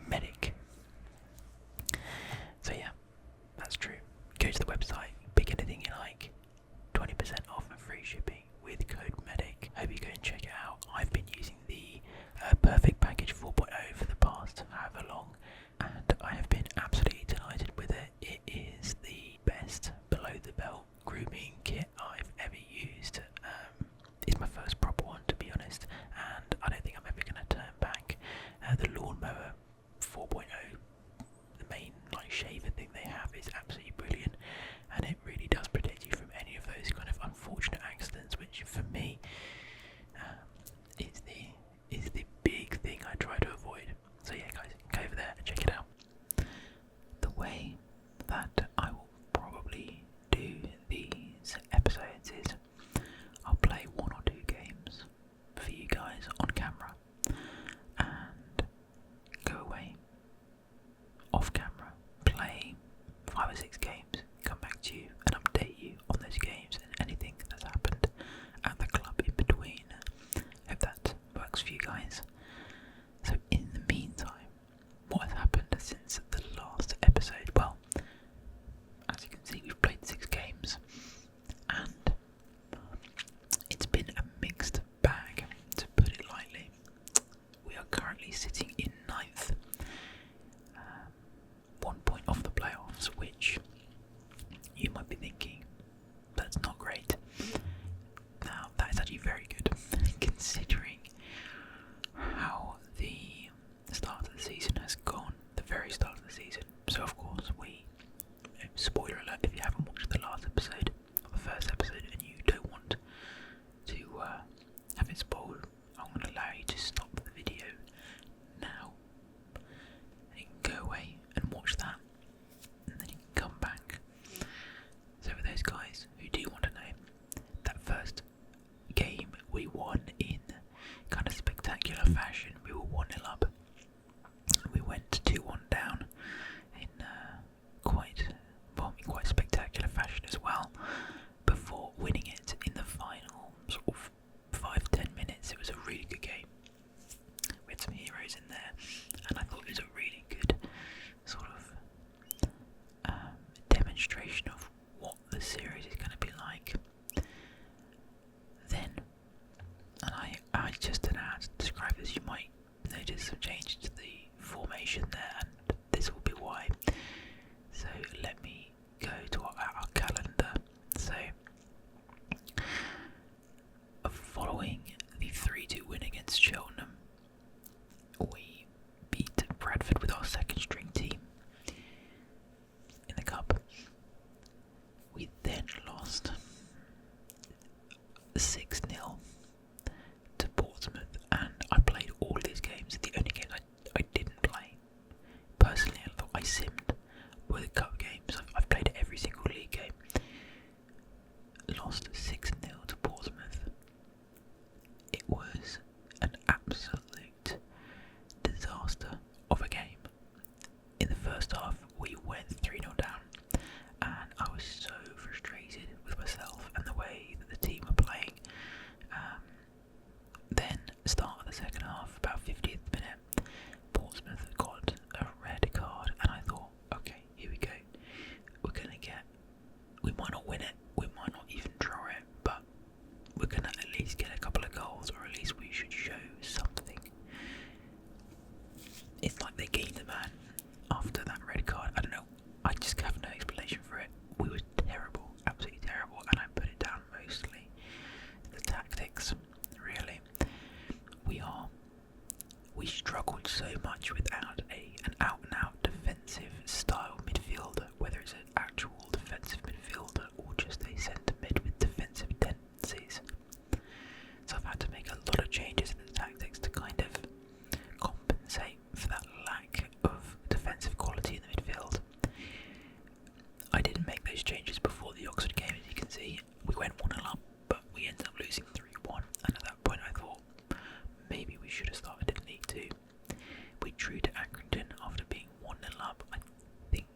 Medic. So yeah, that's true. Go to the website, pick anything you like, 20% off and free shipping with code MEDIC. Hope you go and check it out. I've been using the Perfect Package 4.0 for the past however long, and I have been absolutely delighted with it. It is the best below the belt grooming kit I've ever used. It's my first proper one, to be honest, and I don't think I'm ever going to turn back. The Lawnmower 4.0, the main shaver thing they have, is absolutely brilliant, and it really does protect you from any of those kind of unfortunate accidents, which for me is the big thing I try to avoid. So yeah, guys, go over there and check it out. The way that I will probably do these episodes is I'll play 1 or 2 games for you guys on camera and go away off camera, play 5 or 6 games, come back to you and update you on those games and anything that's happened at the club in between. Hope that works for you guys. So in the meantime, what has happened since the last episode? Well, as you can see, we've played 6 games and it's been a mixed bag, to put it lightly. We are currently sitting in 9th, 1 point off the playoffs, which you might be thinking, that's not great. Now, that is actually very good, considering how the start of the season has gone, the very start of the season. So of course spoiler alert if you haven't watched the last episode, or the first episode, and you don't want to have it spoiled, I'm going to allow you to stop the video now, and you can go away and watch that, and then you can come back. So for those guys who do want to know, that first game we won in kind of spectacular fashion. We were 1-0 up. We went 2-1 down in quite spectacular fashion as well, before winning it in the final sort of 5-10 minutes. It was a really good game. We had some heroes in there, and I thought it was a really good sort of demonstration of what the series is going to be like. Then, and I just don't know how to describe this, you might notice some changes to the formation there, and this will be why. So let me go to our calendar. So, following the 3-2 win against Cheltenham, we beat Bradford with our second string team in the cup. We then lost 6-0 to Portsmouth, and I played all these games. The only games I didn't play, personally, I thought I simmed, were the cup games. I've played every single league game. Lost 6-0 to Portsmouth. It was an absolute disaster of a game. In the first half, we went 3-0 down, and I was so frustrated with myself and the way that the team were playing. Then, start of the second half, about 50th minute, Portsmouth got a red card, and I thought, okay, here we go. We might not win it, we might not even draw it, but we're going to at least get a couple of goals, or at least we should show something. It's like they gained a man after that red card. I don't know, I just have no explanation for it. We were terrible, absolutely terrible, and I put it down mostly the tactics, really. We struggled so much without an out-and-out defensive style midfielder, whether it's an actual defensive midfielder or just a centre mid with defensive tendencies. So I've had to make a lot of changes in the tactics to kind of compensate for that lack of defensive quality in the midfield. I didn't make those changes before the Oxford game, as you can see. We went 1-0 up, but we ended up losing 3-1, and at that point I thought maybe we should have started in League 2. We drew to Accrington after being 1-0 up. I think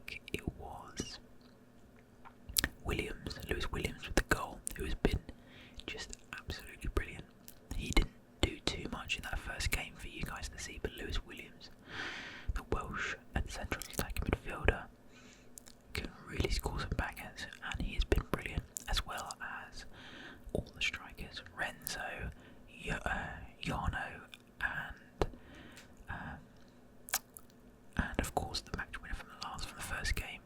of course the match winner from the first game,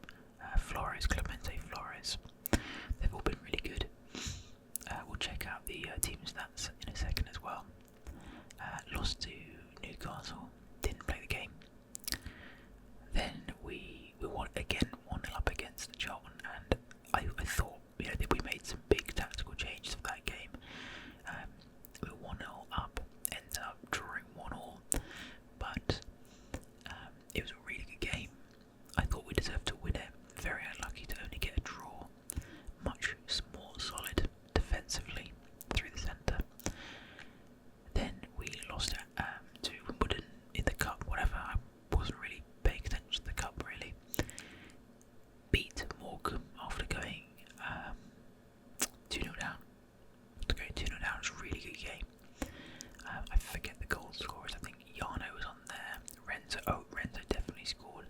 Clemente Flores. They've all been really good. We'll check out the team stats in a second as well. Lost to Newcastle, didn't play the game. Then we won again, 1-0 up against Charlton, and I thought that we made some big tactical changes for that game. We were 1-0 up, ended up drawing 1-1, but it was a really good game. I thought we deserved to win it. Very unlucky to only get a draw. Much more solid defensively through the centre. Then we lost to Wimbledon in the cup. Whatever. I wasn't really paying attention to the cup really. Beat Morecambe after going 2-0 down. After going 2-0 down, it was a really good game. I forget the goal scorers. I think Jarno was on there. Renzo definitely scored.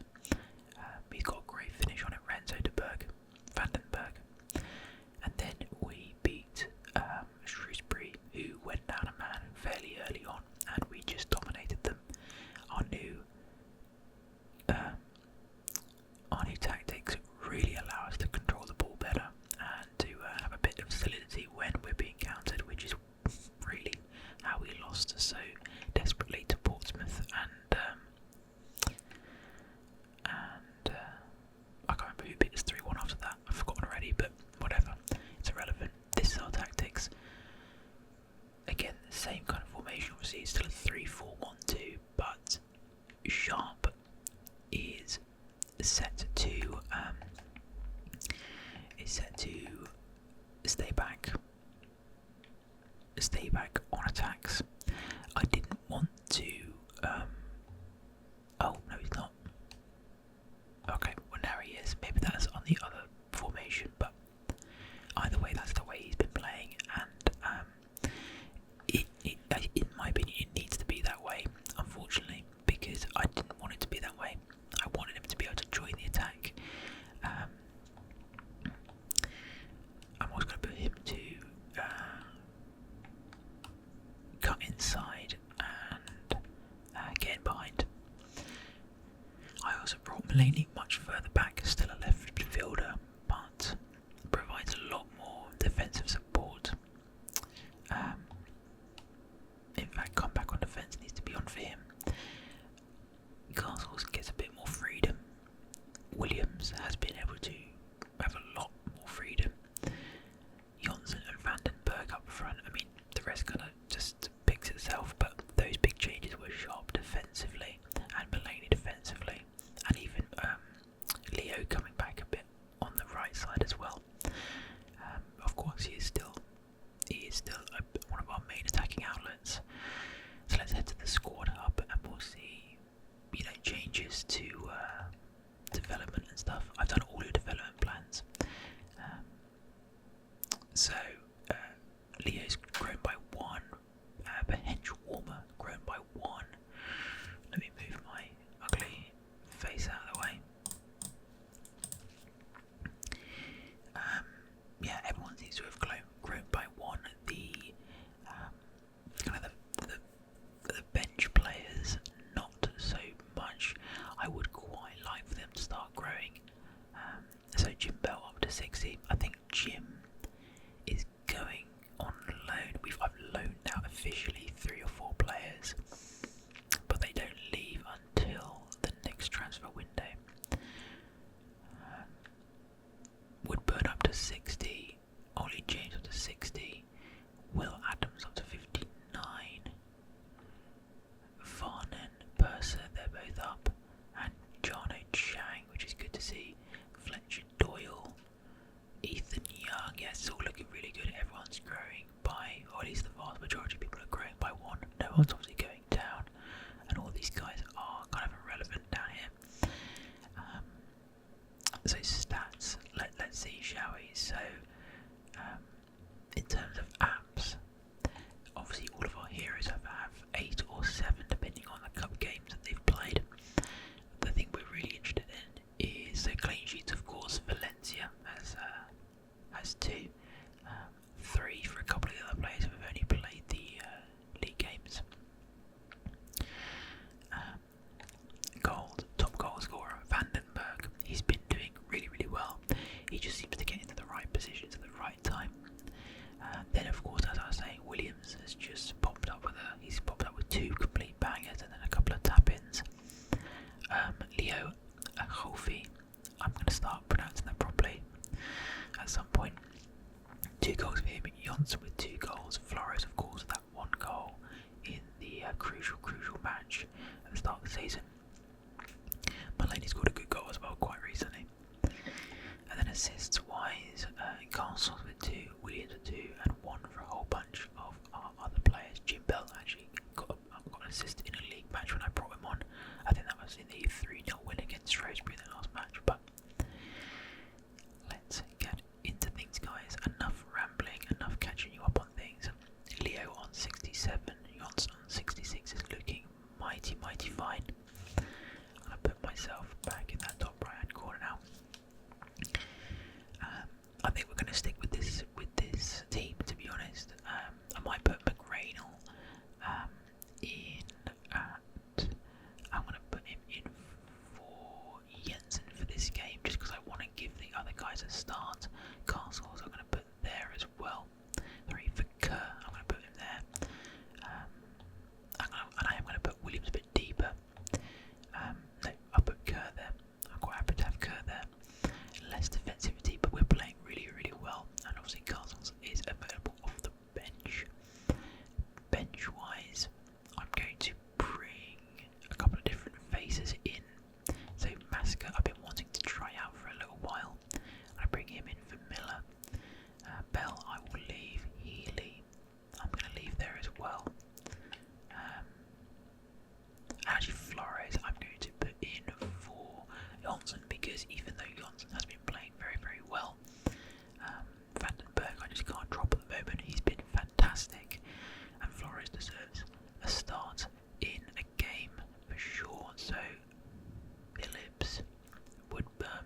He's got a great finish on it. Renzo de Vandenberg. And then we beat Shrewsbury, who went down a man fairly early on, and we just dominated them. Our new tactics really allow us to control the ball better and to have a bit of solidity when we're being countered, which is really how we lost so desperately to Portsmouth and I can't remember who beat us 3-1 after that. I've forgotten already, but whatever. It's irrelevant. This is our tactics. Again, the same kind of formation. Obviously, it's still a 3-4-1-2, but Sharp is set to stay back on attacks. I didn't want to. Oh no, he's not. Okay, well now he is. Maybe that's on the other formation, but either way, that's the way he's been playing, and in my opinion, it needs to be that way. Unfortunately, because I didn't want it to be that way. I wanted him to be able to join the attack. I'm always going to put him to cut inside and get in behind. I also brought Mulaney much further back, still a left fielder, but provides a lot more defensive support. In fact, comeback on defence needs to be on for him. Castles gets a bit more freedom. Williams has been able to have a lot more freedom. Janssen and Vandenberg up front. I mean, the rest kind of just picks itself, but those big changes were Sharp defensively and Mulaney defensively, and even Leo coming back a bit on the right side as well. Of course, he is still one of our main attacking outlets. So let's head to the squad hub and we'll see, changes to development and stuff. I've done all your development plans. So Leo's grown by 1, Bench Warmer grown by 1. Let me move my ugly face out of the way. Yeah, everyone seems to have grown by 1. The kind of the bench players, not so much. I would start of the season. Mulaney scored a good goal as well quite recently. And then assists wise, Castles with 2, Williams with 2, and 1 for a whole bunch of our other players. Jim Bell actually got an assist in a league match when I brought him on. I think that was in the 3-0 win against Shrewsbury in the last match. But let's get into things, guys. Enough rambling, enough catching you up on things. Leo on 67, Johnson on 66 is looking mighty fine. I put myself back in that top right hand corner now. I think we're going to stick with this team, to be honest. I might put McRainal in at. I'm going to put him in for Jensen for this game, just because I want to give the other guys a start. Castles I'm going to put there as well. Sorry, for Kerr, I'm going to put him there. And I am going to put Williams a bit deeper. No, I'll put Kerr there. I'm quite happy to have Kerr there. Less defensivity, but we're playing really well. And obviously Castles is available off the bench. Bench-wise, I'm going to bring a couple of different faces in. So Masker, I've been wanting to try out for a little while. I bring him in for Miller. Bell, I will leave. Healy, I'm going to leave there as well. Actually, Flores, I'm going to put in for Johnson, because even though Johnson has been playing very well, Vandenberg I just can't drop at the moment. He's been fantastic, and Flores deserves a start in a game for sure. So Phillips, Woodburn,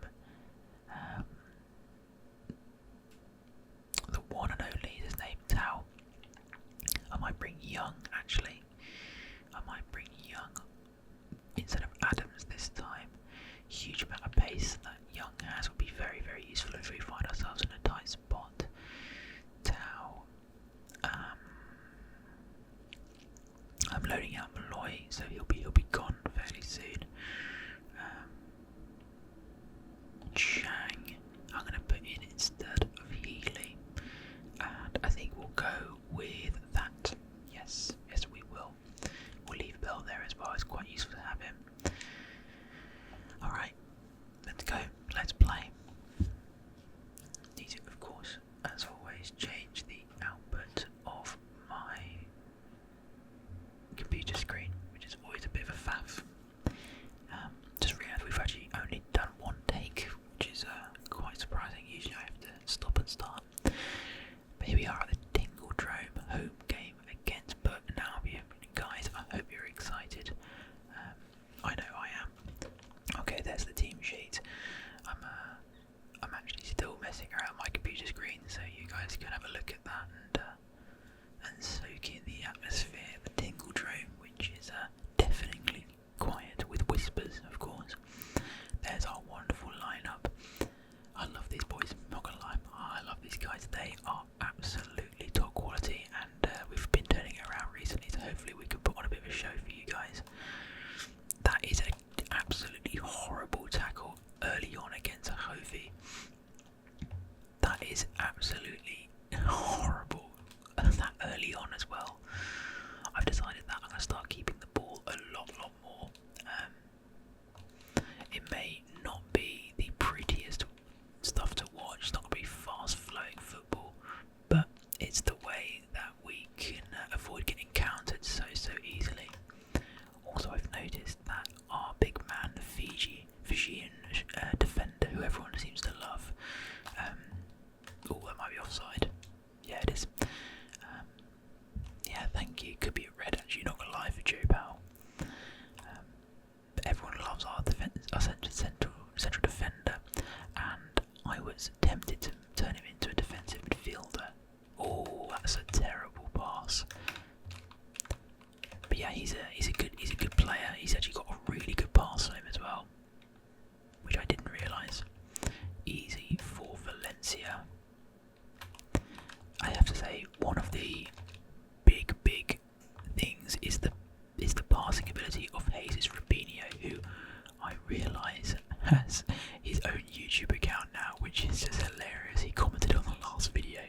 the one and only is his name, Tao. I might bring Young actually. I might bring Young instead of Adams this time. Huge amount of pace that Young has will be very useful if we find ourselves in a tight spot. Tao. I'm loading out Malloy, so he'll be gone fairly soon. Chang, I'm going to put in instead of Healy, and I think we'll go with that. Yes, we will. We'll leave Bell there as well. It's quite useful to have him. Alright, let's go. Let's play. Need to, of course, as always, change the output of my computer screen, which is always a bit of a faff. Just realised we've actually only done one take, which is quite surprising. Usually I have to stop and start. But here we are at the Tingle Town home game against Burton Albion. Guys, I hope you're excited. I know I am. Okay, there's the team sheet. I'm actually still messing around my computer screen, so you guys can have a look at that and soak in the atmosphere of the Tingle Town, which is deafeningly quiet with whispers, of course. There's our wonderful lineup. I love these boys, not gonna lie. I love these guys. They are absolutely top quality, and we've been turning it around recently, so hopefully we can put on a bit of a show for you guys. That is an absolutely horrible tackle early on against a Hovey. That is absolutely horrible. That early on as well. I've decided that I'm going to start keeping the ball a lot more. It may not be the prettiest stuff to watch. It's not going to be fast flowing football, but it's the way that we can avoid getting countered so easily. Also, I've noticed that our big man, the Fijian defender, who everyone seems to love, oh, that might be offside. Yeah, it is. Yeah, thank you. Could be a red, actually, not gonna lie, for Joe Powell. But everyone loves our central defender, and I was tempted to turn him into a defensive midfielder. Oh, that's a terrible pass. But yeah, he's a good player. He's actually got a really good pass on him as well, which I didn't realise. Easy for Valencia. I have to say, one of the big things is the passing ability of Jesus Rubinho, who I realise has his own YouTube account now, which is just hilarious. He commented on the last video.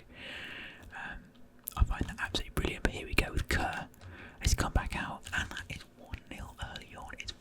I find that absolutely brilliant. But here we go with Kerr. He's come back out, and that is 1-0 early on. It's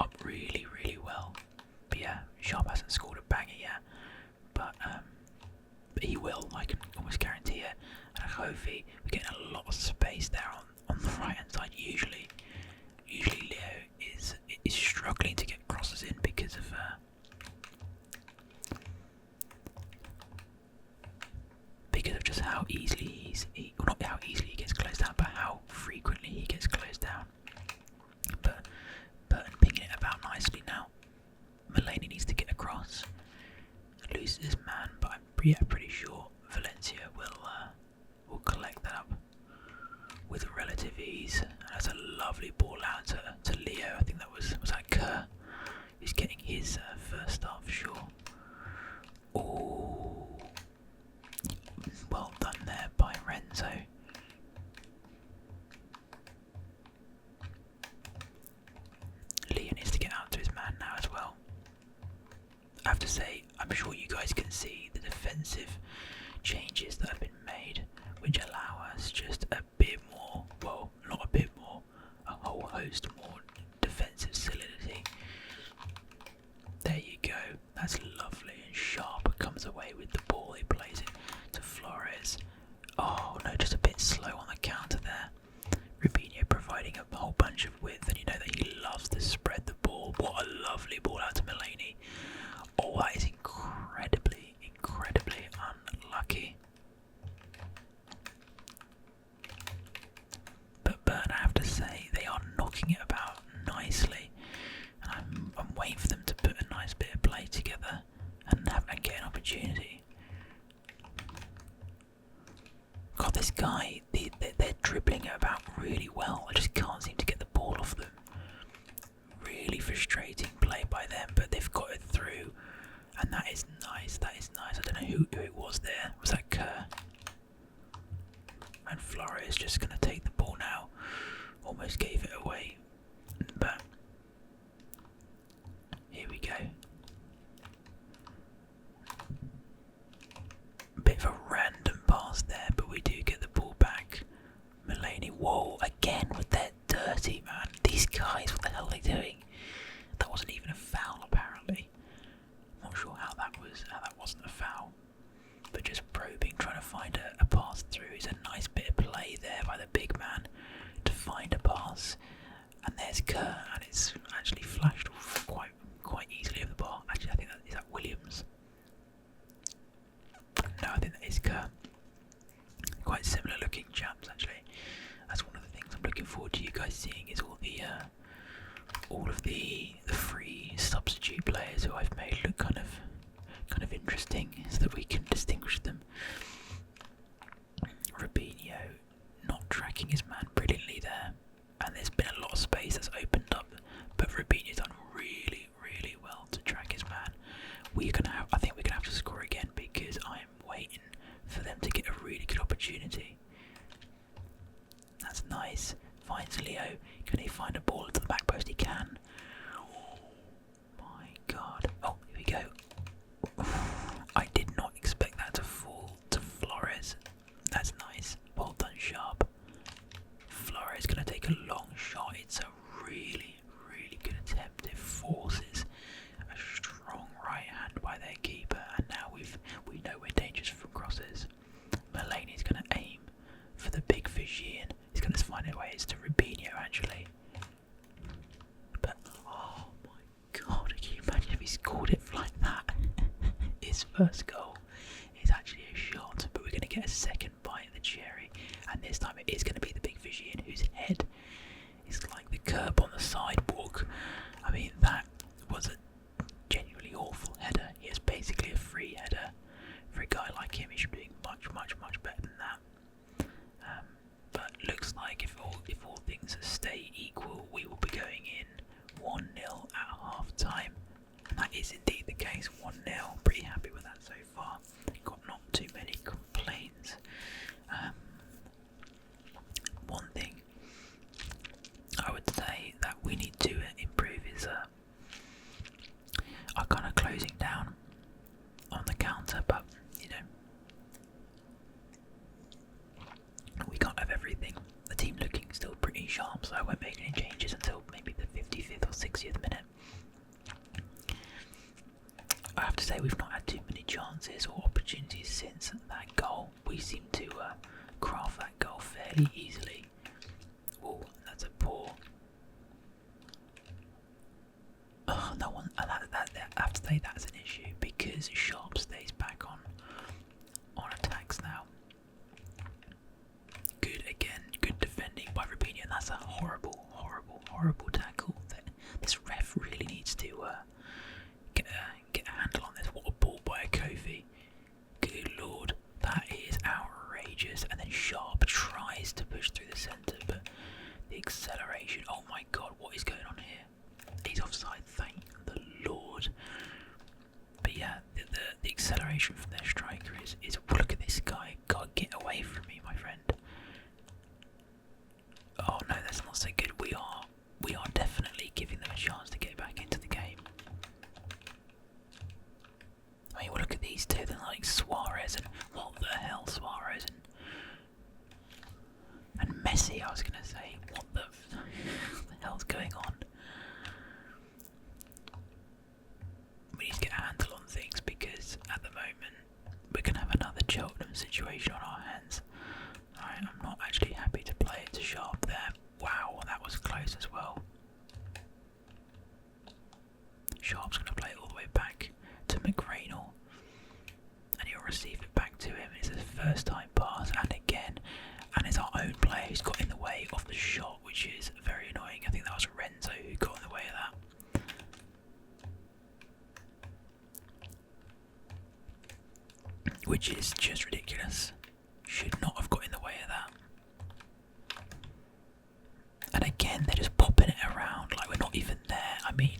up really, really well. But yeah, Sharp hasn't scored a banger yet, but he will. I can almost guarantee it. And Kofi, we're getting a lot of space there on the right hand side. Usually Leo is struggling to get crosses in because of just how easily well, not how easily he gets closed down, but how frequently he gets closed down. But Burton pinging it about nicely now. Mulaney needs to get across. Loses his man, but I'm pretty sure Valencia will collect that up with relative ease. That's a lovely ball out to Leo. I think that was that Kerr who's getting his first start for sure. Oh, well done there by Renzo. Leo needs to get out to his man now as well. I have to say, I'm sure you guys can see the defensive changes that have been made, which allow us just a bit more, well, not a bit more, a whole host more defensive solidity. There you go, that's lovely, and Sharp comes away with the ball, he plays it to Flores. Oh no, just a bit slow on the counter there. Rubinho providing a whole bunch of width, and you know that he loves to spread the ball. What a lovely ball out to Mulaney. Oh, that is incredibly unlucky. But Burn, I have to say, they are knocking it about nicely. And I'm waiting for them to put a nice bit of play together and get an opportunity. God, this guy, they're dribbling it about really well. I just can't seem to get the ball off them. Really frustrating play by them, but they've got it through. And that is nice, I don't know who it was there. Was that Kerr? And Flores just going to take the ball now. Almost gave it away. But here we go. Bit of a random pass there, but we do get the ball back. Mulaney, whoa, again with their dirty, man. These guys, what the hell are they doing? That wasn't even a foul, apparently. I'm not sure how that wasn't a foul. But just probing, trying to find a pass through. Is a nice bit of play there by the big man to find a pass. And there's Kerr, and it's actually flashed quite easily over the bar. Actually, I think is that Williams. No, I think that is Kerr. Quite similar looking chaps, actually. That's one of the things I'm looking forward to you guys seeing is all of the free substitute players who I've made look kind of interesting, so that we can distinguish them. Rubinho not tracking his man brilliantly there, and there's been a lot of space that's opened up, but Rubinho's done really well to track his man. I think we're gonna have to score again because I'm waiting for them to get a really good opportunity. That's nice. Finds Leo. Can he find a ball into the back post? He can. Oh my god. Oh, here we go. I did not expect that to fall to Flores. That's nice. Well done, Sharp. Flores going to take a long shot. It's a really good attempt. It forces a strong right hand by their keeper, and now we know we're dangerous from crosses. Mulaney's going to aim for the big fish in. He's going to find a way. It's to Rubinho, actually. But oh my god, can you imagine if he scored it like that? His first goal is actually a shot, but we're going to get a second bite of the cherry, and this time it is going to be the big fish in, whose head is like the curb on the sidewalk. I mean, that was a genuinely awful header. He is basically a free header. For a guy like him, he should be doing much better than that. But looks like if all things stay equal, we will be going in 1-0 at half time. And that is indeed the case, 1-0. Pretty happy with that so far. Got not too many complaints. One thing I would say that we need to improve is our kind of closing down on the counter, but you know, we can't have everything. The team looking still pretty sharp, so I won't make any changes until maybe the 55th or 60th minute. I have to say we've not had too many chances or opportunities since that goal. We seem to craft that goal fairly easily. Oh, that's a poor. Oh, no one. I have to say that's an issue because Sharp stays back on attacks now. Good again. Good defending by Robinho. And that's a horrible, horrible, horrible tackle. This ref really needs to get a handle on this. What a ball by a Kofi. Good lord, that is outrageous. And then Sharp tries to push through the centre, but the acceleration. Oh my god, what is going on here? He's offside, thank the Lord. But yeah, the acceleration from their striker is look at this guy. God, get away from me, my friend. Oh no, that's not so good. We are definitely giving them a chance to get back into the game. I mean, well, look at these two. They're like Suarez and what the hell, Suarez and Messi. I was gonna say, what the hell's going on? We need to get a handle on things because at the moment we're gonna have another Cheltenham situation on our hands. Right, I'm not actually happy to play it to Sharp there. Wow, that was close as well. Sharp's going to play it all the way back to McRaynor, and he'll receive it back to him. It's his first time pass, and again, and it's our own player who's got in the way of the shot, which is very annoying. I think that was Renzo who got in the way of that, which is just ridiculous. Should not have got in the way of that. And again, they're just popping it around like we're not even there. I mean,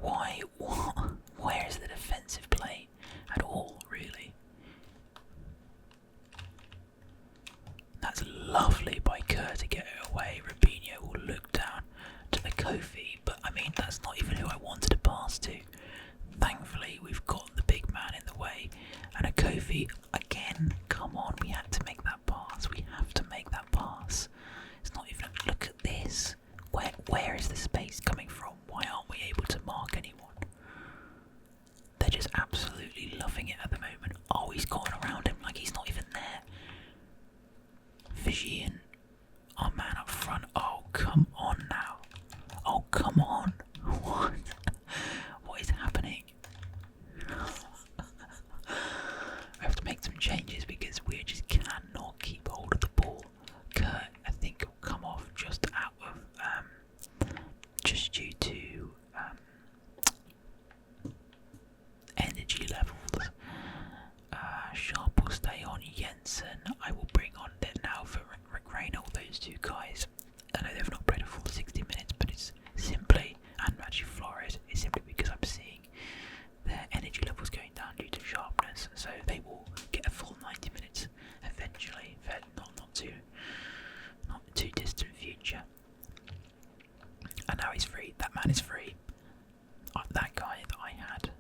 why? What? Where is the defensive play at all, really? That's lovely by Kerr to get it away. Robinho will look down to the Kofi, but I mean, that's not even who I wanted to pass to. Thankfully, we've got the big man in the way, and a Kofi again. Come on, we had to make that pass. We have to make that pass. It's not even. Look at this. Where is the space coming from? Why aren't we able to mark anyone? They're just absolutely loving it at the moment. Oh, he's gone around him like he's not even there. Vigian, our man up front. Oh, come on now. Oh, come on. What? What is happening? We have to make some changes because we just cannot keep hold of the ball. Kurt, I think, will come off just out of, just due to energy levels. Sharp will stay on. Jensen, I will bring on there now for Rick all those two guys. I know they've not played a full 60 minutes, but it's simply, and actually Flores, it's simply because I'm seeing their energy levels going down due to sharpness, so they will get a full 90 minutes eventually, not too distant future. And now he's free. That man is free. That guy that I had,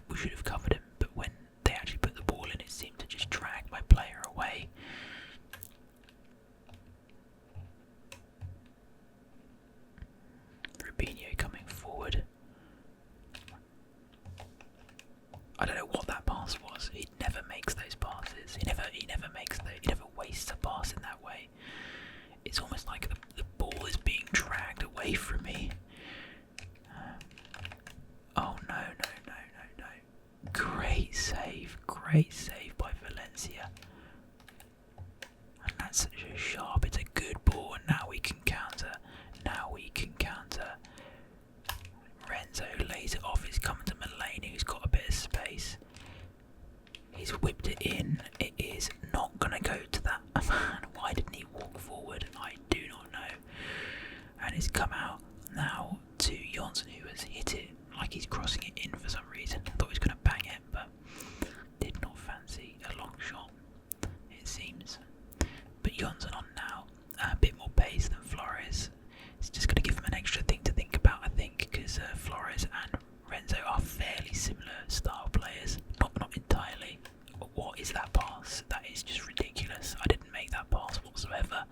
we should have covered him, but when they actually put the ball in, it seemed to just drag my player away. Robinho coming forward. I don't know what that pass was. He never makes those passes. He never wastes a pass in that way. It's almost like the ball is being dragged away from me. Oh no. Great save by Valencia. And that's Sharp. It's a good ball, and now we can counter. Renzo lays it off. He's coming to Mulaney, who's got a bit of space. He's whipped it in. It is not going to go to that man. Why didn't he walk forward? I do not know. And it's come out now to Janssen, who has hit it like he's crossing it in for some reason. I thought he was going to bang it, but did not fancy a long shot, it seems. But Janssen on now. A bit more pace than Flores. It's just going to give him an extra thing to think about, I think, because Flores and Renzo are fairly similar style players. Not entirely. But what is that pass? That is just ridiculous. I didn't make that pass whatsoever.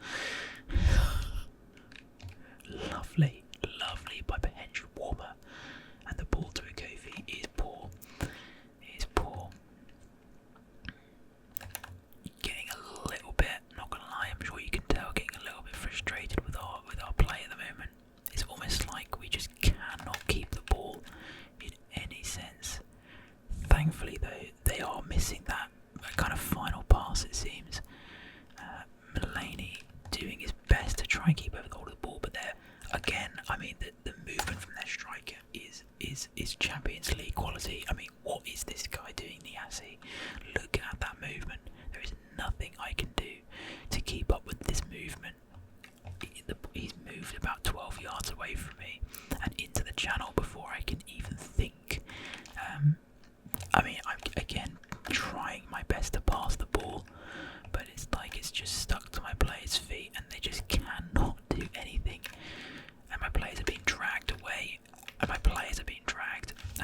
Lovely by Bench Warmer. And the ball to a Kofi is poor. is Champions League quality. I mean, what is this guy doing, Niasse? Look at that movement. There is nothing I can do to keep up with this movement. He's moved about 12 yards away from me and into the channel before I can even think. I mean, I'm again trying my best to pass the ball, but it's like it's just stuck to my players' feet and they just cannot do anything. And my players are being dragged away, and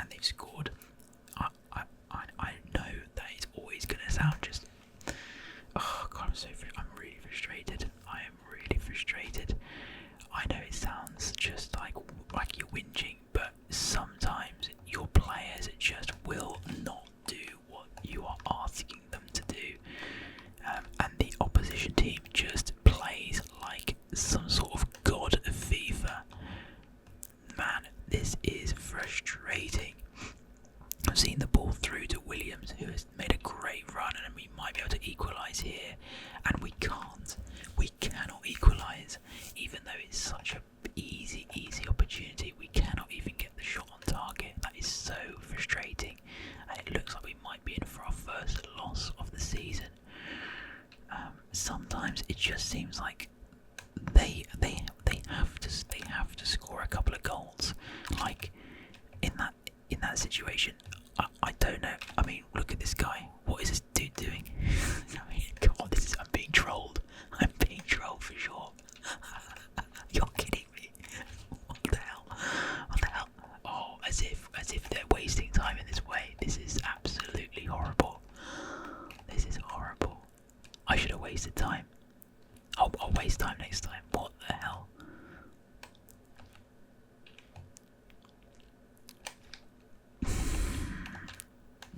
they've scored. I know that it's always going to sound just. Oh God, I'm really frustrated. I am really frustrated. I know it sounds just like you're whinging, but sometimes your players just will not do what you are asking them to do, and the opposition team just plays like some sort of god of FIFA. Man, this is frustrating. I've seen the ball through to Williams, who has made a great run, and we might be able to equalise here, and we can't. We cannot equalise, even though it's such a easy opportunity. We cannot even get the shot on target. That is so frustrating, and it looks like we might be in for our first loss of the season. Sometimes it just seems like they have to score a couple of goals. Like in that situation, I don't know. I mean, look at this guy. What is this dude doing? I mean, come on, I'm being trolled. I'm being trolled for sure. You're kidding me. What the hell? What the hell? Oh, as if they're wasting time in this way. This is absolutely horrible. This is horrible. I should have wasted time. I'll waste time next time. What the hell?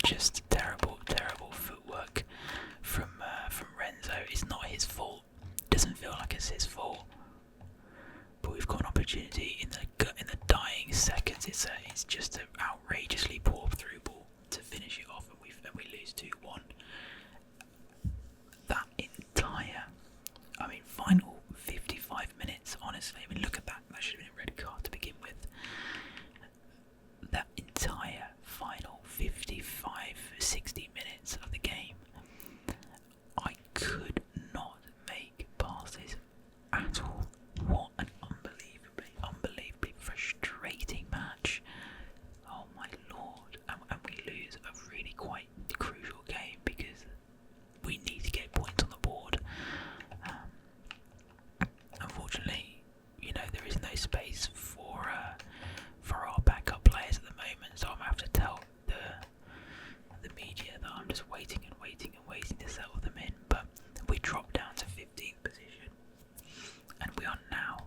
Just terrible footwork from Renzo. It's not his fault. Doesn't feel like it's his fault. But we've got an opportunity in the dying seconds. It's just an outrageously poor through ball to finish it off, and we lose 2-1. That entire, final 55 minutes. Honestly, look at that. That should have been a red card to begin with. That entire final 55-60 minutes of the game, I could not make passes at all. What an unbelievably frustrating match. Oh my lord. And we lose a really quite crucial game because we need to get points on the board. Unfortunately, there is no space for our backup players at the moment, so I'm gonna have to tell the media that I'm just waiting to settle them in. But we dropped down to 15th position, and we are now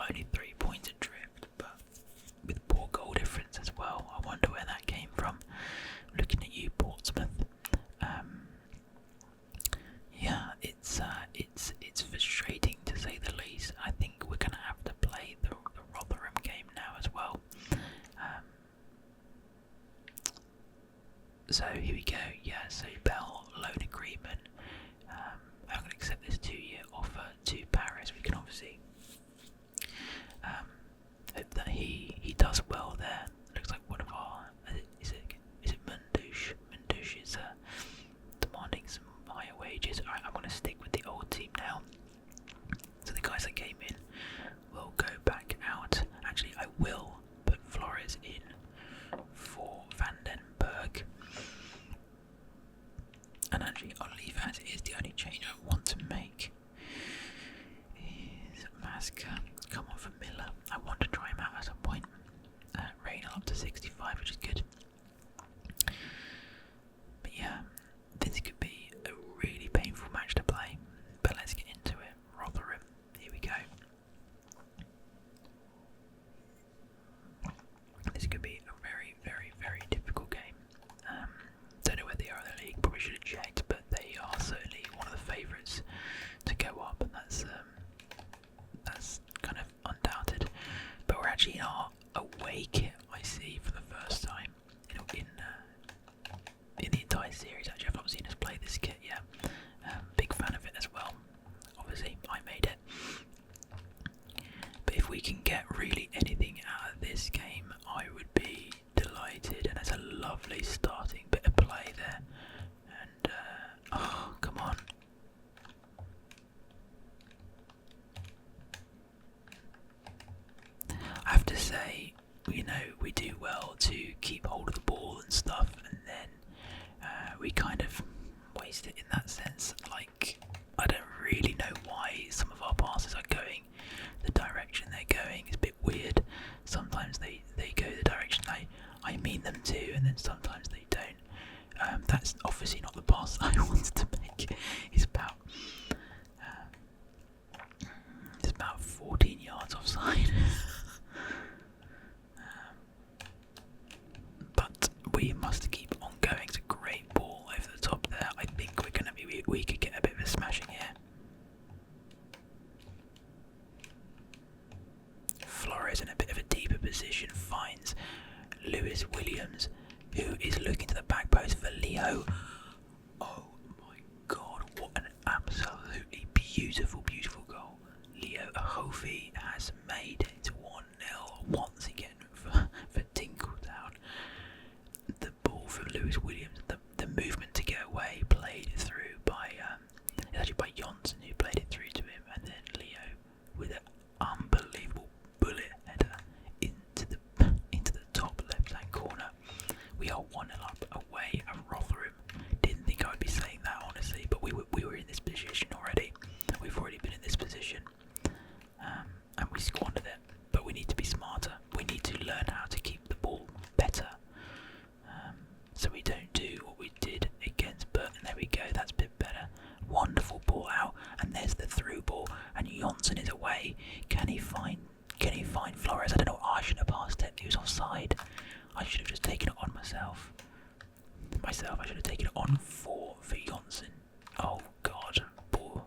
only 3 points adrift, but with poor goal difference as well. I wonder where that came from. Looking at you, Portsmouth. Yeah, it's frustrating to say the least. I think we're gonna have to play the Rotherham game now as well. So here we go. Yeah, so Bell loan agreement. I'm gonna accept this 2-year offer to Paris. We can obviously hope that he does well there. Looks like one of our is it Mundouche? Mundouche is demanding some higher wages. Alright, I'm going to stick with the old team now. So the guys that came in will go back out. Actually, I will put Flores in for Vandenberg. And actually, I'll leave as it is. The only change I want to make is Maska. Come on for Miller. I want to try him out at some point. Reynolds up to 65, which is good. But yeah, this could be a really painful match to play. But let's get into it. Rotherham, here we go. This could be a very difficult game. Don't know where they are in the league. Probably should have checked, but they are certainly one of the favourites to go up, and that's kind of undoubted. But we're actually in our away kit, I see, for the first time in the entire series. Actually, I've not seen us play this kit yet. Big fan of it as well. Obviously, I made it. we can get really anything out of this game, I would be delighted. And it's a lovely starting bit of play there. And oh, come on. I have to say, you know, we do well to keep hold of the ball and stuff, and then we kind of waste it in that sense. Like, I don't really know why some of our passes are going the direction they're going. It's a bit weird. Sometimes they go the direction I mean them to, and then sometimes they don't. That's obviously not the pass I wanted to make. It's about 14 yards offside. But we must keep on going. It's a great ball over the top there. I think we could get a bit of a smashing here. Flores in a bit of a deeper position finds Lewis Williams, who is looking to the back post for Leo. Oh my god, what an absolutely beautiful, beautiful goal. Leo Ahofi has made it 1-0 once again for Tingle Town. The ball from Lewis Williams, the movement to get away, played through by actually by Johnson, who played it through to him, and then Leo with an unbelievable bullet header into the top left hand corner. We are 1-0 up away at Rotherham. Didn't think I would be saying that honestly, but we were in this position already. We've already been in this position, and we squandered it. But we need to be smarter. We need to learn how to keep the ball better, so we don't do what we did against Burton. There we go. That's a bit better. Wonderful ball out, and there's the through ball, and Johnson is away. Can he find Flores? I don't know. I shouldn't have passed it. He was offside. I should have just taken it on myself. I should have taken it on for Johnson. Oh God, poor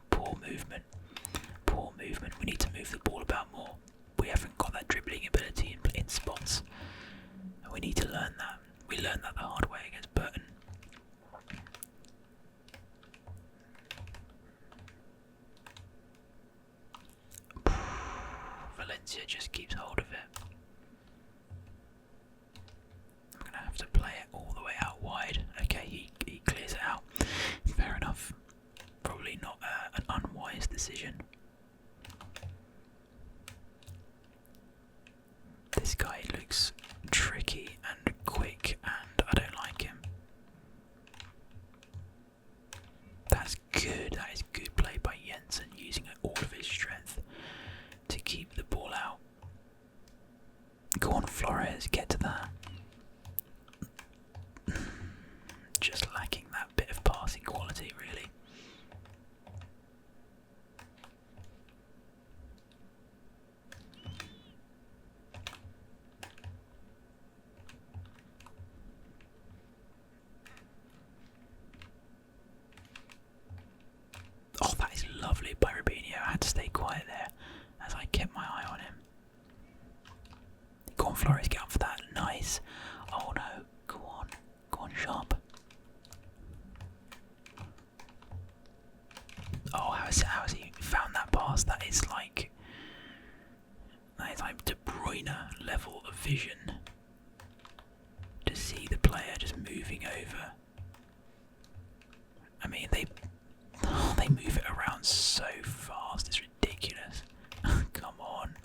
movement. Poor movement. We need to move the ball about more. We haven't got that dribbling ability in spots, and we need to learn that. We learned that the hard way against Burton. Valencia just keeps hold of it. I'm going to have to play it all the way out wide. Okay, he clears it out. Fair enough. Probably not an unwise decision. This guy looks tricky and quick, and I don't like him. That's good. That is good play by Jensen, using all of his strength to keep the ball out. Go on, Flores, get to that. Just lacking that bit of passing quality, really. Oh, that is lovely by Rubinho. I had to stay quiet there as I kept my eye on him. Go on, Flores, get up for that. Nice. Oh no, go on, Sharp. Oh, how has he found that pass? That is like De Bruyne level of vision to see the player just moving over. I mean, they move it around so fast, it's ridiculous. Come on.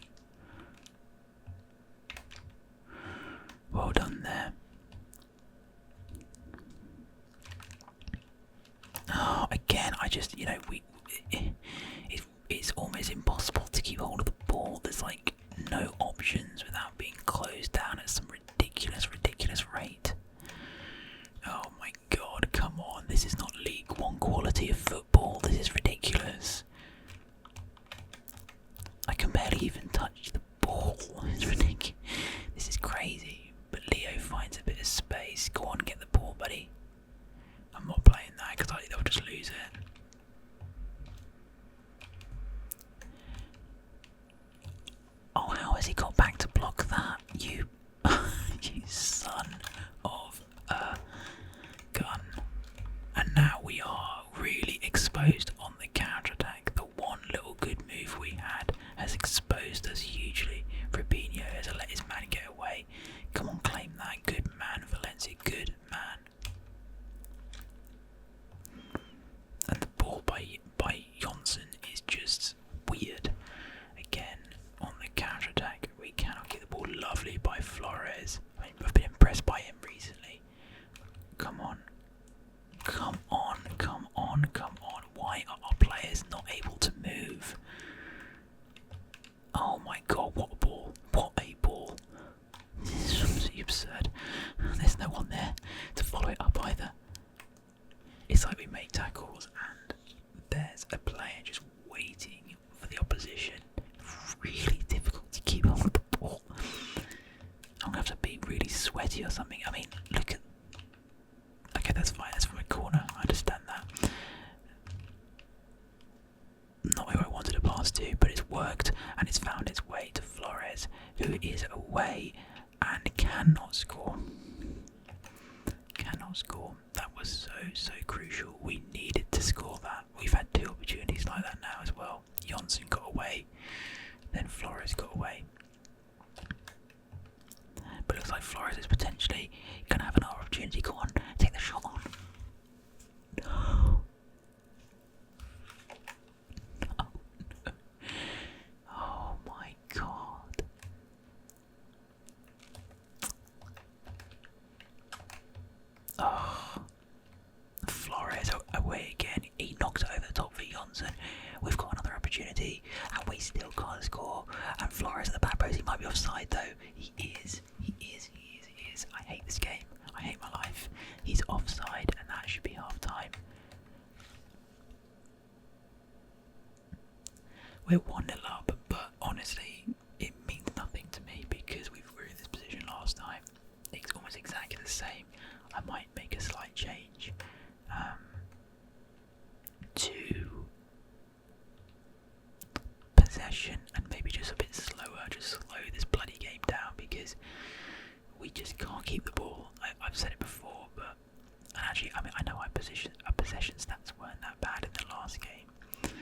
Well done there. Oh, again, I just, you know, it's almost impossible to keep hold of the ball. There's like no options without being closed down at some ridiculous rate. Oh my god, come on. This is not League One quality of football. This is ridiculous. I can barely even touch the ball. It's ridiculous. This is crazy. But Leo finds a bit of space. Go on, get the ball, buddy. I'm not playing that because they'll just lose it. Oh, how has he got back to block that? You son of a gun. And now we are really exposed on the counter-attack. The one little good move we had has exposed us hugely. Oh my god, what a ball. What a ball. This is absolutely absurd. There's no one there to follow it up either. It's like we make tackles and there's a player just waiting for the opposition. Really difficult to keep hold of the ball. I'm gonna have to be really sweaty or something. I mean, look at. Okay, that's fine. That's from a corner. I understand that. Not who I wanted to pass to, but it's worked and it's found its way to Flores, who is away and cannot score. Cannot score. That was so crucial. We needed to score that. We've had 2 opportunities like that now as well. Johnson got away, then Flores got away. But it looks like Flores is potentially going to have another opportunity. Go on, take the shot on. No. No. Oh my god. Oh. Flores away again. He knocks it over the top for Johnson. We've got another opportunity and we still can't score. And Flores at the back post, he might be offside though. He is. I hate this game. I hate my life. He's offside and that should be half time. We're 1-0 up, but honestly, it means nothing to me because we were in this position last time. It's almost exactly the same. I might make a slight change to possession and maybe just a bit slower, just slow this bloody game down because we just can't keep the ball. I've said it before, but and actually, I mean, I know our possession stats weren't that bad in the last game,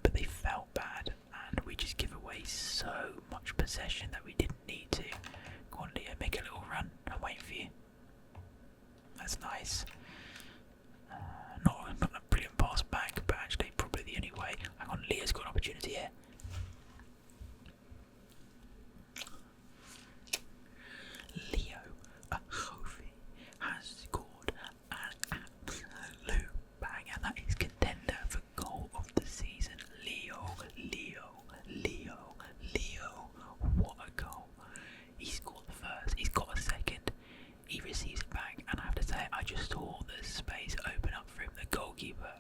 but they felt bad, and we just give away so much possession that we didn't need to. Go on, Leo, make a little run. I'm waiting for you. That's nice. Not a brilliant pass back, but actually probably the only way. Hang on, Leo's got an opportunity here. Leo Kofi has scored an absolute banger. That is contender for goal of the season. Leo. What a goal. He scored the first, he's got a second, he receives it back, and I have to say, I just saw the space open up for him. The goalkeeper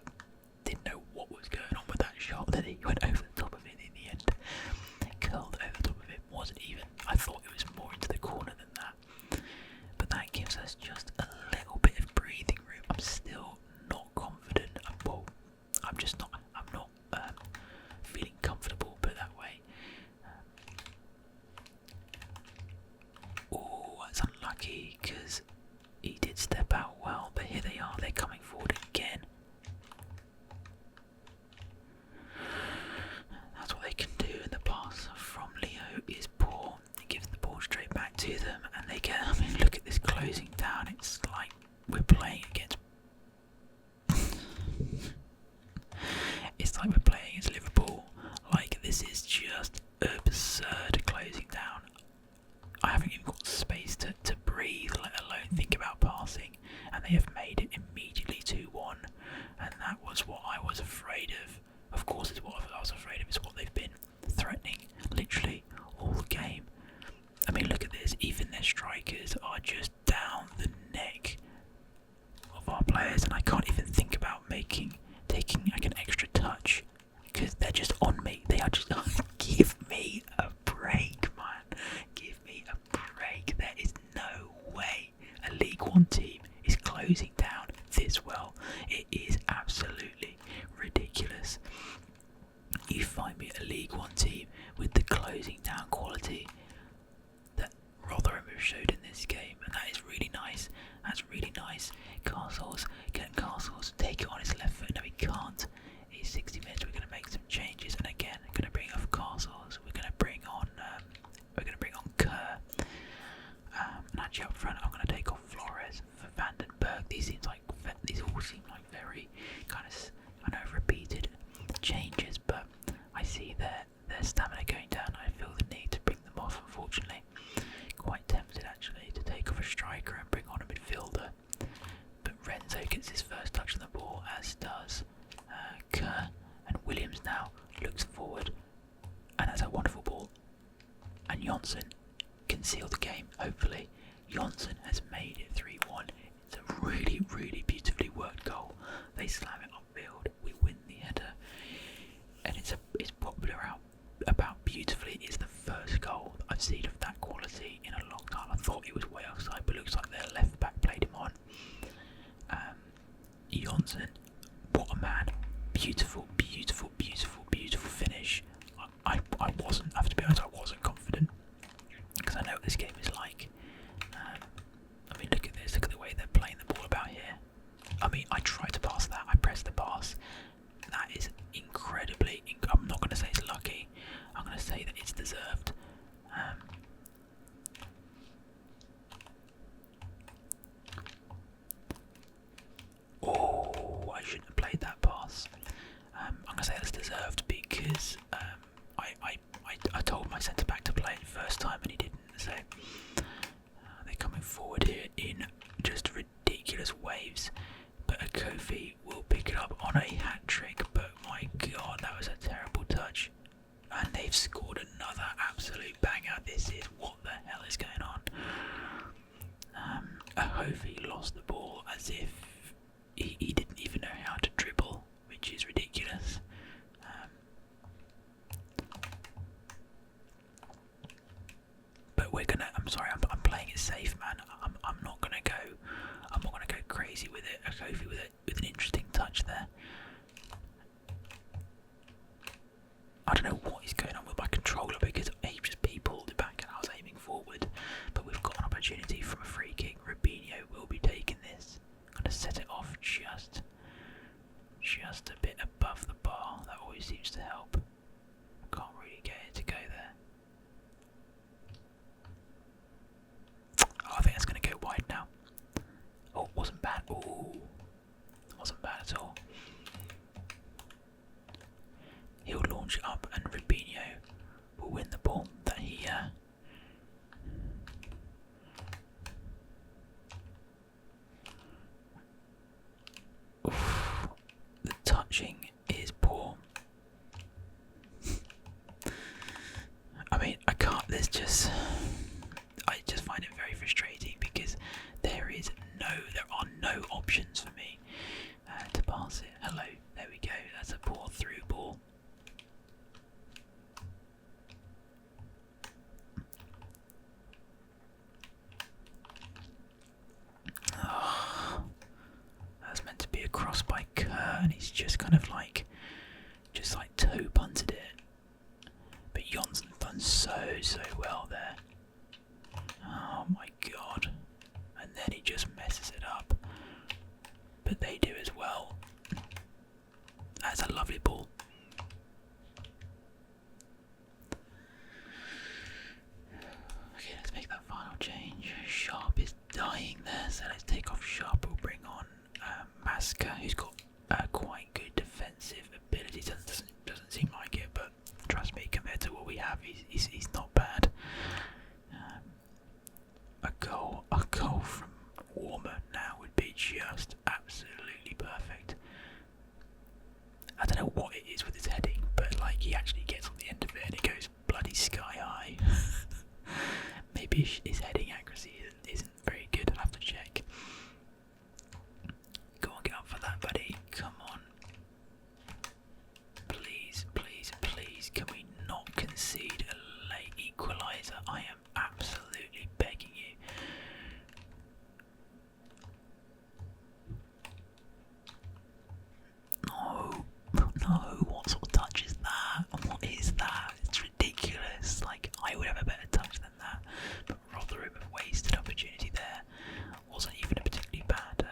didn't know what was going on with that shot, that he went over the top of it in the end. Curled over the top of it, wasn't even, I thought it was more into the corner than that. But that gives us just a little bit of breathing room. I'm still not confident. I'm just not, feeling comfortable, put it that way. Oh, that's unlucky because he did step out well, but here they are, they're coming forward again. That's what they can do, and the pass from Leo is poor. He gives the ball straight back to them, and they get, I mean, look at this closing down, it's like we're playing against it's like we're playing against Liverpool. Like, this is just absurd closing down. I haven't even got space to breathe, let alone think about passing, and they have made it immediately 2-1, and that was what I was afraid of. Of course it's what I was afraid of, it's what they've been threatening literally all the game. I mean, look at this, even their strikers are just down the neck of our players, and I can't even think about taking like an extra touch because they're just on me. They are just give me a break, man. Give me a break. There is no way a League One team is closing down this well. It is absolutely ridiculous. You find me a League One team with the closing down quality that Rotherham have showed in this game, and that is really nice. That's really nice. Castles, take it on his left foot. No, he can't. It's 60 minutes. We're going to make some changes, and again, I'm going to bring off Castles. We're going to bring on Kerr. And actually up front, I'm going to take off Flores for Vandenberg. These all seem like very kind of, I know, repeated changes, but I see their stamina going down. I feel the need to bring them off. Unfortunately, quite tempted actually to take off a striker and bring on a midfielder. But Renzo gets his first touch on the ball, as does Kerr, and Williams now looks forward, and that's a wonderful ball Johnson can seal the game, hopefully. Johnson has made it 3-1. It's a really, really beautifully worked goal. They slam it upfield, we win the header, and it's popular out about beautifully. It's the first goal that I've seen of that quality in a long time. I thought he was way offside, but looks like their left back played him on. Johnson, what a man. Beautiful, beautiful, beautiful, beautiful finish. I wasn't, I have to be honest, I wasn't confident, because I know what this game is like. I mean, look at this, look at the way they're playing the ball about here. I mean, I tried to pass that, I pressed the pass. That is incredibly, I'm not going to say it's lucky, I'm going to say that it's deserved. Oh, I shouldn't have played that pass. I'm going to say that's deserved because I told my centre back to play it first time and he didn't. So they're coming forward here in just ridiculous waves. But a Kofi will pick it up on a hat trick. But my God, that was a terrible touch. And they've scored another absolute banger. This is what the hell is going on. Kofi lost the ball as if he didn't even know how to dribble, which is ridiculous. But we're gonna. I'm sorry. I'm playing it safe, man. I'm not gonna go. I'm not gonna go crazy with it. Kofi with an interesting touch there. I don't know what is going on with my controller because he just pulled it back and I was aiming forward. But we've got an opportunity from a free kick. Rubinho will be taking this. I'm gonna set it off just a bit above the bar. That always seems to help. I can't really get it to go there. Oh, I think that's gonna go wide now. Oh, it wasn't bad. Oh, it wasn't bad at all. He'll launch it up and Rubinho will win the ball that he the touching is poor. I mean, I can't, I just find it very frustrating because there are no options for me to pass it. Hello, there we go, that's a poor through ball. Oh, that's meant to be a cross by Kerr and he's just kind of like toe punted it. But Johnson's done so well there. Oh my God. And then he just messes it up. But they do as well. That's a lovely ball. Okay, let's make that final change. Sharp is dying there, so let's take off Sharp. We'll bring on Maska, who's got quite good defensive ability. Doesn't seem like it, but trust me, compared to what we have, he's not bad. A goal from Warmer now would be just absolutely perfect. I don't know what it is with his heading, but like he actually gets on the end of it and it goes bloody sky high. Maybe his heading accuracy isn't very good. I'll have to check. Go on, get up for that, buddy. Come on. Please, please, please, can we not concede a late equaliser? I am absolutely begging you. No, what sort of touch is that? What is that? It's ridiculous. Like, I would have a better touch than that. But Rotherham have wasted opportunity there. Wasn't even a particularly bad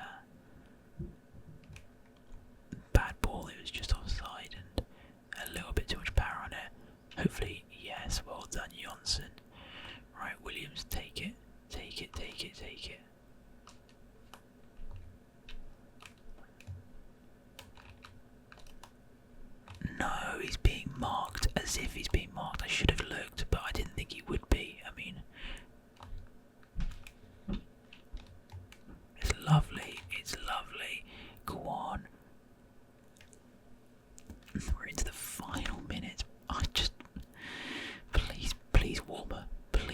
ball, it was just offside and a little bit too much power on it. Hopefully, yes, well done Johnson. Right, Williams, take it. Take it, take it, take it. No, he's being marked as if he's being marked. I should have looked, but I didn't think he would be. I mean, it's lovely, it's lovely. Go on. We're into the final minutes. Please, please, Warmer, please.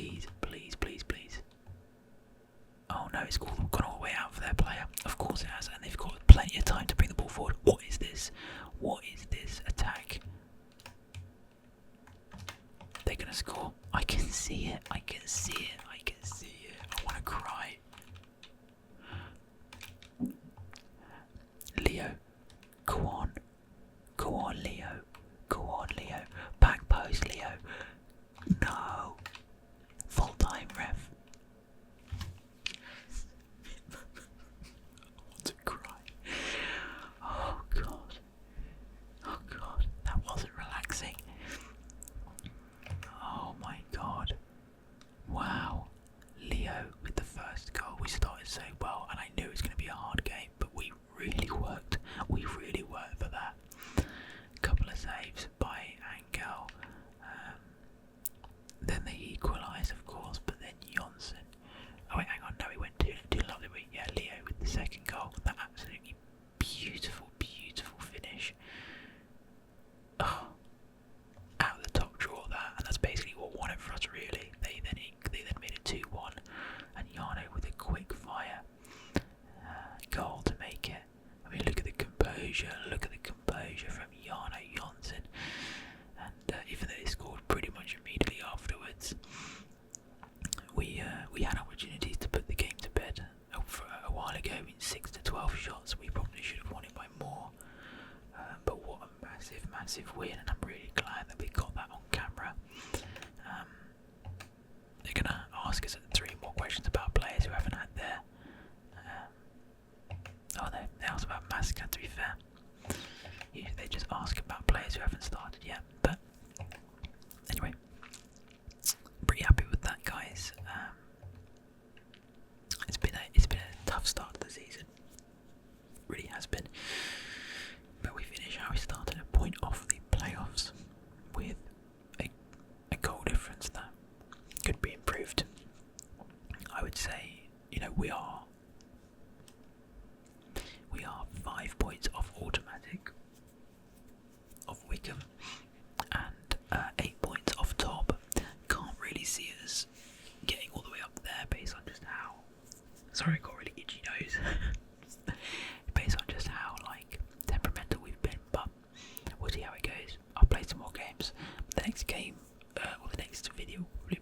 it's gone all the way out for their player. Of course it has, and they've got plenty of time to bring the ball forward. What is this? What is this attack? They're gonna score. I can see it. I can see it. I can see it. I want to cry. Leo, go on. Go on, Leo. Go on, Leo. Back post, Leo. No. Full time, ref. I want to cry. Oh god. Oh god. That wasn't relaxing. Oh my god. Wow. Leo with the first goal. We started so well, and I knew it was going to be a hard game, but we really worked. We really worked for that. Couple of saves by Angel. Then they equalised, of course, but then Johnson. Oh wait, hang on, no, we went 2-0 up, didn't we? Yeah, Leo with the second goal. That absolutely beautiful, beautiful finish. Oh, out of the top drawer that, and that's basically what won it for us, really. They then made it 2-1, and Jano with a quick fire goal to make it. I mean, look at the composure. Look at the composure from Jano Johnson. And even though they scored pretty much immediately afterwards, we had opportunities to put the game to bed for a while ago. In 6 to 12 shots, we probably should have won it by more. But what a massive, massive win, and I'm really glad that we got that on camera. They're gonna ask us 3 more questions about players who haven't had their. Oh no, they asked about Masca, to be fair. Usually they just ask about players who haven't started yet, but anyway, pretty happy with that, guys. It's been a tough start to the season, really has been. But we finished how we started, a point off the playoffs, with a goal difference that could be improved. I would say, we are 5 points off automatic of Wickham, and 8 points off top. Can't really see us getting all the way up there based on just how. Sorry, I got a really itchy nose. Based on just how temperamental we've been, but we'll see how it goes. I'll play some more games. The next game, or the next video, will